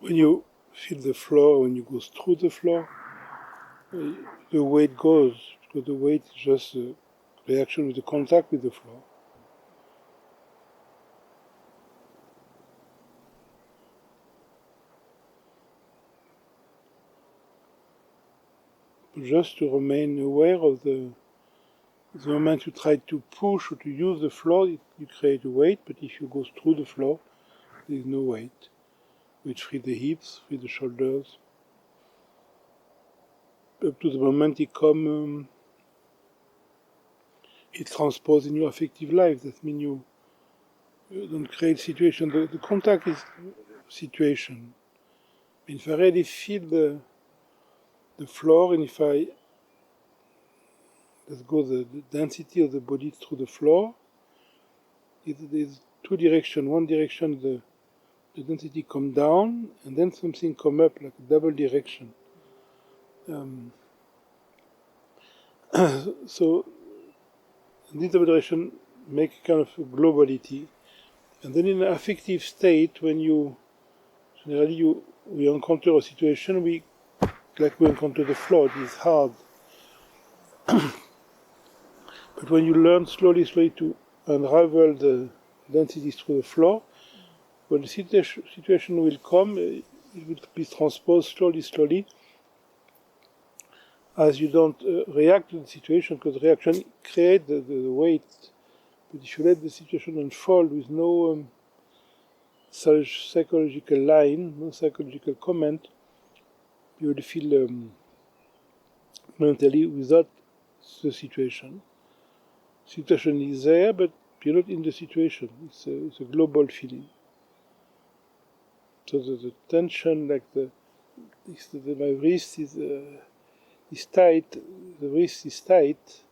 when you feel the floor, when you go through the floor, the weight goes, because the weight is just a reaction with the contact with the floor. Just to remain aware of the moment you try to push or to use the floor, you create a weight, but if you go through the floor, there is no weight. Which free the hips, free the shoulders. Up to the moment it transposes in your affective life. That means you don't create situation. The contact is situation. If I really feel the floor, and if I let's go the density of the body through the floor, there's two directions. One direction the density come down, and then something come up like a double direction. So this double direction make a kind of a globality. And then in an affective state, when generally we encounter a situation, we encounter the floor, it is hard. But when you learn slowly to unravel the densities through the floor, when the situation will come, it will be transposed slowly, as you don't react to the situation, because reaction creates the weight. But if you let the situation unfold with no psychological line, no psychological comment, you will feel mentally without the situation. Situation is there, but you're not in the situation. It's a global feeling. So the tension, like my wrist is tight. The wrist is tight,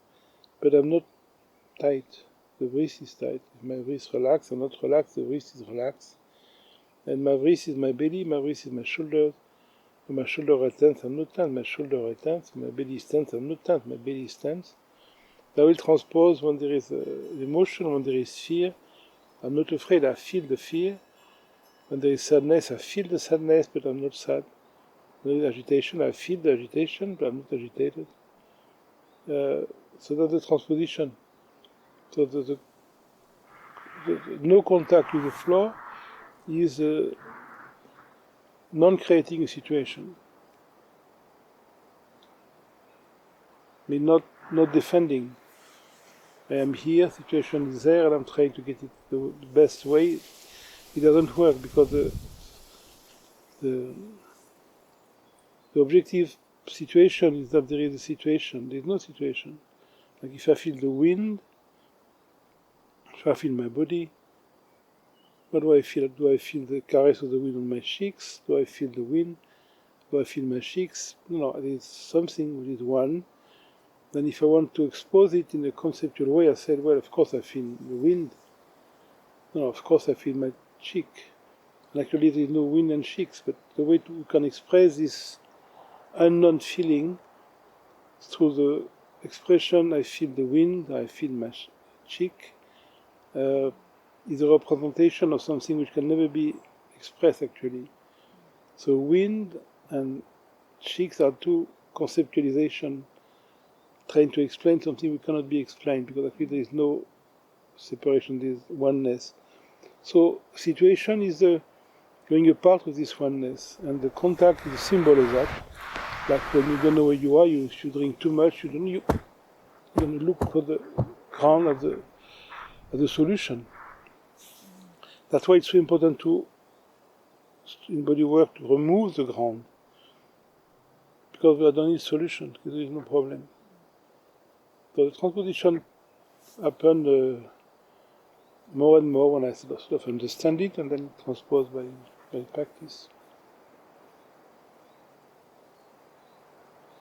but I'm not tight. The wrist is tight. If my wrist relaxed, I'm not relaxed. The wrist is relaxed. And my wrist is my belly. My wrist is my shoulders. When my shoulder are tense, I'm not tense. My shoulder are tense. My belly is tense. I'm not tense. My belly is tense. I will transpose when there is emotion, when there is fear. I'm not afraid. I feel the fear. When there is sadness, I feel the sadness, but I'm not sad. When there is agitation, I feel the agitation, but I'm not agitated. So that's the transposition. So the no contact with the floor is non-creating a situation. I mean, not defending. I am here, situation is there, and I'm trying to get it the best way. It doesn't work because the objective situation is that there is a situation. There is no situation. Like if I feel the wind, if I feel my body, what do I feel? Do I feel the caress of the wind on my cheeks? Do I feel the wind? Do I feel my cheeks? No, it is something which is one. Then if I want to expose it in a conceptual way, I said, well, of course I feel the wind. No, of course I feel my cheek. And actually there is no wind and cheeks, but the way we can express this unknown feeling through the expression, I feel the wind, I feel my cheek, is a representation of something which can never be expressed actually. So wind and cheeks are two conceptualizations trying to explain something which cannot be explained, because actually there is no separation, there is oneness. So situation is going apart with this oneness, and the contact is a symbol of that. Like when you don't know where you are, you drink too much, you're going to look for the ground of the solution. That's why it's so important to, in body work, to remove the ground. Because we don't need solution, because there is no problem. So the transposition happened more and more when I sort of understand it, and then transposed by practice.